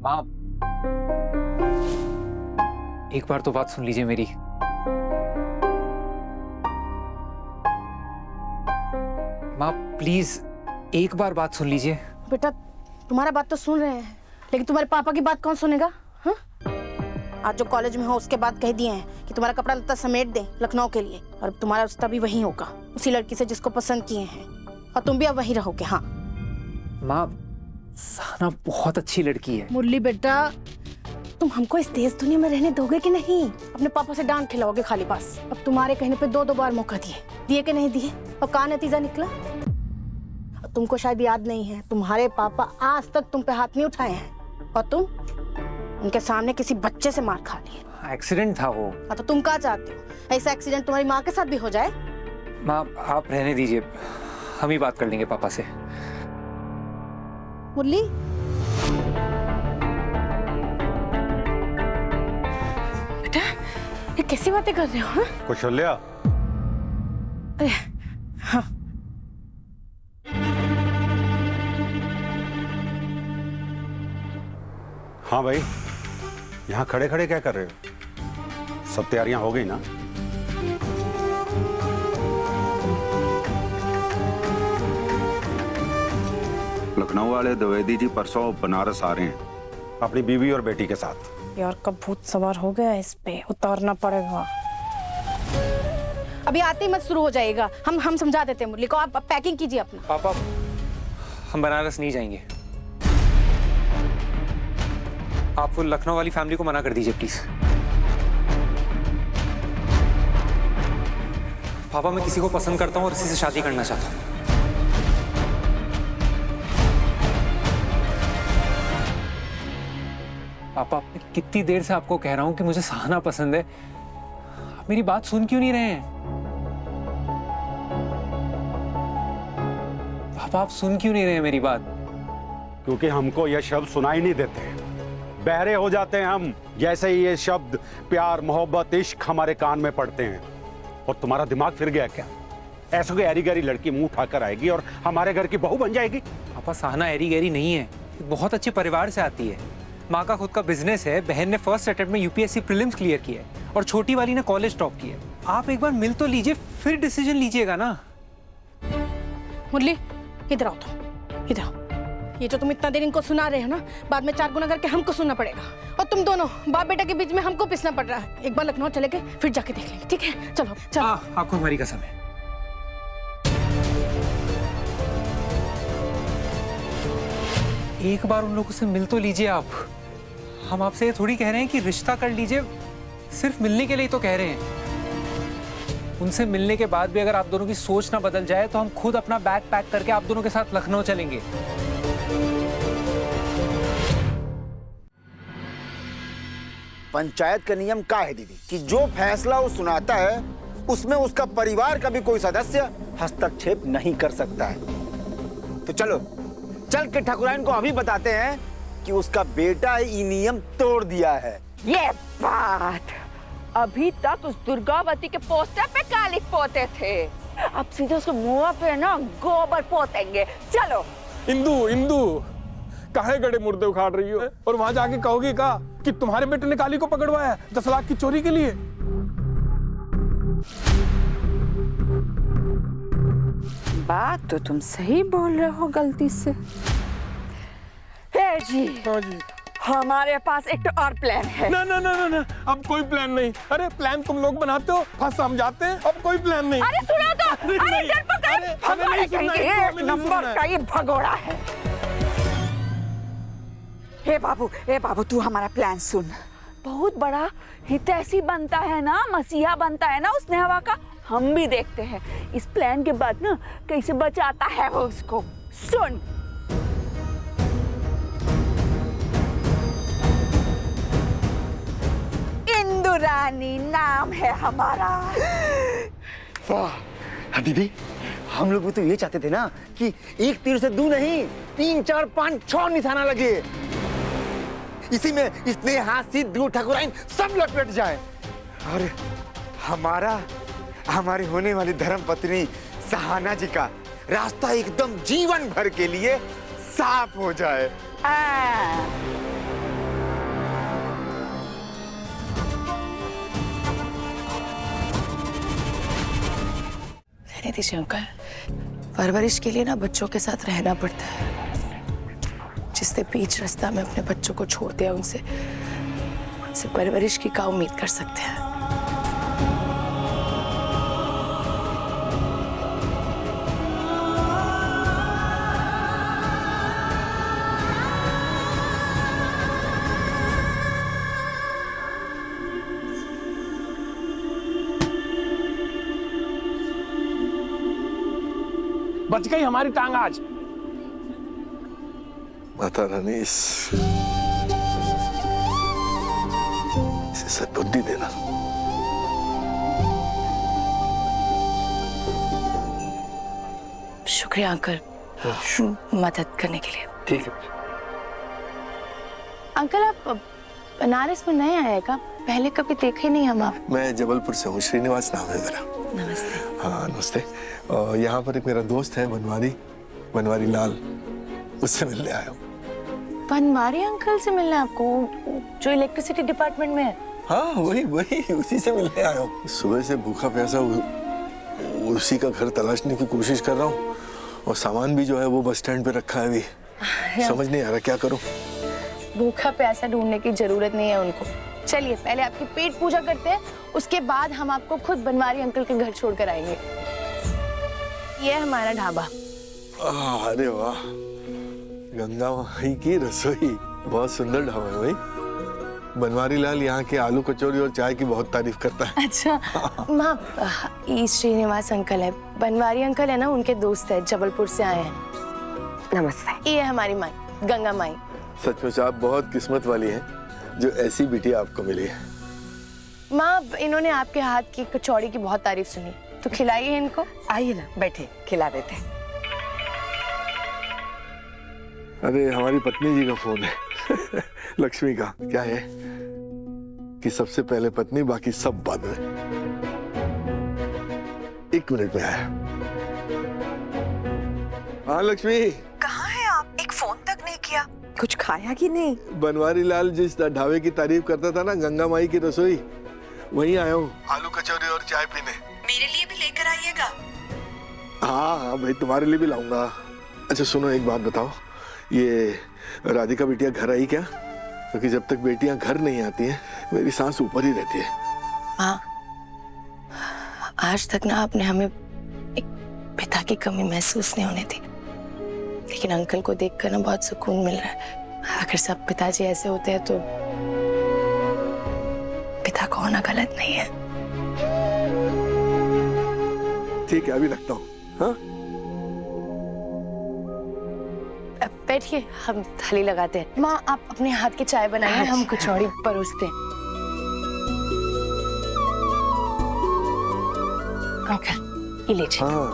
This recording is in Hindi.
माँ, एक बार तो बात सुन लीजिए मेरी। माँ प्लीज एक बार बात सुन लीजिए। बेटा तुम्हारा बात तो सुन रहे हैं, लेकिन तुम्हारे पापा की बात कौन सुनेगा? हाँ? आज जो कॉलेज में हो उसके बाद कह दिए हैं कि तुम्हारा कपड़ा लत्ता समेट दें लखनऊ के लिए, और तुम्हारा रिश्ता भी वहीं होगा, उसी लड़की से जिसको पसंद किए हैं, और तुम भी अब वहीं रहोगे। हाँ माँ, सहाना बहुत अच्छी लड़की है। मुरली बेटा, तुम हमको इस देश दुनिया में रहने दोगे कि नहीं? अपने पापा से डांट खिलाओगे खाली पास? अब तुम्हारे कहने पे दो बार मौका दिए कि नहीं दिए, और क्या नतीजा निकला? तुमको शायद याद नहीं है, तुम्हारे पापा आज तक तुम पे हाथ नहीं उठाए हैं, और तुम उनके सामने किसी बच्चे से मार खा लिए। एक्सीडेंट था वो। तो तुम क्या चाहते हो, ऐसा एक्सीडेंट तुम्हारी माँ के साथ भी हो जाए? माँ आप रहने दीजिए, हम ही बात कर लेंगे पापा से। मुरली, बेटा ये कैसी बातें कर रहे हो? हाँ? कौशल्या, अरे हाँ। हाँ भाई, यहाँ खड़े खड़े क्या कर रहे हो? सब तैयारियां हो गई ना? लखनऊ वाले द्विवेदी जी परसों बनारस आ रहे हैं अपनी बीवी और बेटी के साथ। यार कब भूत सवार हो गया, इस पे उतारना पड़ेगा। अभी आते ही मत शुरू हो जाएगा, हम समझा देते हैं मुरली को। आप पैकिंग कीजिए अपना। पापा हम बनारस नहीं जाएंगे, आप वो लखनऊ वाली फैमिली को मना कर दीजिए प्लीज। पापा मैं किसी को पसंद करता हूँ और इसी से शादी करना चाहता हूँ। पापा कितनी देर से आपको कह रहा हूँ कि मुझे सहाना पसंद है, आप मेरी बात सुन क्यों नहीं रहे हैं? पापा आप सुन क्यों नहीं रहे हैं मेरी बात? क्योंकि हमको ये शब्द सुनाई नहीं देते, बहरे हो जाते हैं हम जैसे ही ये शब्द प्यार मोहब्बत इश्क हमारे कान में पड़ते हैं। और तुम्हारा दिमाग फिर गया क्या? ऐसे कोई ऐरी गैरी लड़की मुंह उठाकर आएगी और हमारे घर की बहू बन जाएगी? पापा सहाना ऐरी गैरी नहीं है, बहुत अच्छे परिवार से आती है, माँ का खुद का बिजनेस है, बहन ने फर्स्ट अटेम्प्ट में यूपीएससी प्रीलिम्स क्लियर किया है और छोटी वाली ने कॉलेज टॉप किया है। आप एक बार मिल तो लीजिए, फिर डिसीजन लीजिएगा ना। मुरली इधर आओ, तुम इधर आओ। ये जो तुम इतना देर इनको सुना रहे हो ना, बाद में 4 गुना करके हमको सुनना पड़ेगा, और तुम दोनों बाप बेटा के बीच में हमको पिसना पड़ रहा है। एक बार लखनऊ चले गए, फिर जाके देख लेंगे, ठीक है? चलो चलो। आपको हमारी कसम है। एक बार उन लोगों से मिल तो लीजिए आप। हम आपसे ये थोड़ी कह रहे हैं कि रिश्ता कर लीजिए, सिर्फ मिलने के लिए तो कह रहे हैं। उनसे मिलने के बाद भी अगर आप दोनों की सोच ना बदल जाए तो हम खुद अपना बैग पैक करके आप दोनों के साथ लखनऊ चलेंगे। पंचायत का नियम क्या है दीदी, कि जो फैसला वो सुनाता है उसमें उसका परिवार का भी कोई सदस्य हस्तक्षेप नहीं कर सकता है। तो चलो चल के ठाकुराइन को अभी बताते हैं कि उसका बेटा ये नियम तोड़ दिया है। ये बात, अभी तक उस दुर्गावती के पोस्टर पे कालिक पोते थे, अब सीधे उसके मुंह पे ना गोबर पोतेंगे। चलो। इंदू काहे गड़े मुर्दे उखाड़ रही हो, और वहां जाके कहोगी का कि तुम्हारे बेटे ने काली को पकड़वाया 10 लाख की चोरी के लिए? बात तो तुम सही बोल रहे हो गलती से। हे जी, हाँ जी। हमारे पास एक तो और प्लान है। ना ना ना ना ना, अब कोई प्लान नहीं। अरे प्लान तुम लोग बनाते हो, फंस हम जाते हैं, अब कोई प्लान नहीं। अरे सुनो तो, अरे नहीं, डरपोक है, अरे हमें नहीं सुनना है, एक हमें नहीं नंबर सुनना है। का ये भगोड़ा है। हे बाबू तू हमारा प्लान सुन। बहुत बड़ा हितैषी बनता है ना, मसीहा बनता है ना उस नेहवा का, हम भी देखते हैं इस प्लान के बाद ना कैसे बचाता है वो उसको। सुन, इंदु रानी नाम है हमारा। वाह दीदी, हम लोग भी तो ये चाहते थे ना कि एक तीर से 2 नहीं 3, 4, 5, 6 निशाना लगे, इसी में इसने हाथी दो ठाकुराइन सब लपेट जाए और हमारी होने वाली धर्मपत्नी सहाना जी का रास्ता एकदम जीवन भर के लिए साफ हो जाए। रहने दीजिए अंकल। परवरिश के लिए ना बच्चों के साथ रहना पड़ता है। जिसने बीच रास्ता में अपने बच्चों को छोड़ दिया उनसे परवरिश की क्या उम्मीद कर सकते हैं। बच गई हमारी टांग आज। माता रानी इसे सद्बुद्धि देना। शुक्रिया अंकल मदद करने के लिए। ठीक है। अंकल आप बनारस में नए आए का? पहले कभी देखे नहीं हम आप। मैं जबलपुर से हूँ, श्रीनिवास नाम है मेरा। नमस्ते। हाँ नमस्ते। और यहाँ पर एक मेरा दोस्त है बनवारी लाल, उससे मिलने आया हूँ। बनवारी अंकल से मिलना आपको, जो इलेक्ट्रिसिटी डिपार्टमेंट में है? हाँ वही उसी से मिलने आया हूँ। सुबह से भूखा प्यासा उसी का घर तलाशने की कोशिश कर रहा हूँ, और सामान भी जो है वो बस स्टैंड पे रखा है अभी। समझ नहीं आ रहा क्या करूँ। भूखा प्यासा ढूंढने की जरूरत नहीं है उनको। चलिए पहले आपकी पेट पूजा करते हैं, उसके बाद हम आपको खुद बनवारी अंकल के घर छोड़कर आएंगे। ये है हमारा ढाबा। अरे वाह, गंगा माई की रसोई, बहुत सुंदर ढाबा है भाई। बनवारी लाल यहाँ के आलू कचौरी और चाय की बहुत तारीफ करता है। अच्छा माँ, ये श्रीनिवास अंकल है, बनवारी अंकल है ना उनके दोस्त है, जबलपुर से आए हैं। नमस्ते। ये है हमारी माई, गंगा माई। सचमुच आप बहुत किस्मत वाली हैं जो ऐसी बिटिया आपको मिली है। माँ इन्होंने आपके हाथ की कचौड़ी की बहुत तारीफ सुनी, तो खिलाइए इनको। आइए ना, बैठे, खिला देते हैं। अरे हमारी पत्नी जी का फोन है लक्ष्मी का। क्या है कि सबसे पहले पत्नी, बाकी सब बाद में। 1 मिनट में आया। हाँ लक्ष्मी। कहाँ है आप? एक फोन तक नहीं किया। कुछ खाया कि नहीं? बनवारी लाल जिस ढाबे की तारीफ करता था ना, गंगा माई की रसोई, वहीं आया हूँ आलू कचौरी और चाय पीने। मेरे लिए भी लेकर आइएगा। हाँ भाई, तुम्हारे लिए भी लाऊंगा। अच्छा सुनो, एक बात बताओ, ये राधिका बिटिया घर आई क्या? क्योंकि जब तक बेटियां घर नहीं आती हैं मेरी सांस ऊपर ही रहती है। हाँ, आज तक ना आपने हमें एक पिता की कमी महसूस नहीं होने दी, लेकिन अंकल को देखकर ना बहुत सुकून मिल रहा है। अगर सब पिताजी ऐसे होते हैं तो पिता को होना गलत नहीं है। ठीक है, अभी लगता हूँ। हाँ बैठिए, हम थाली लगाते हैं। माँ आप अपने हाथ की चाय बनाइए, हम कचौड़ी परोसते हैं। अंकल ये लीजिए। हाँ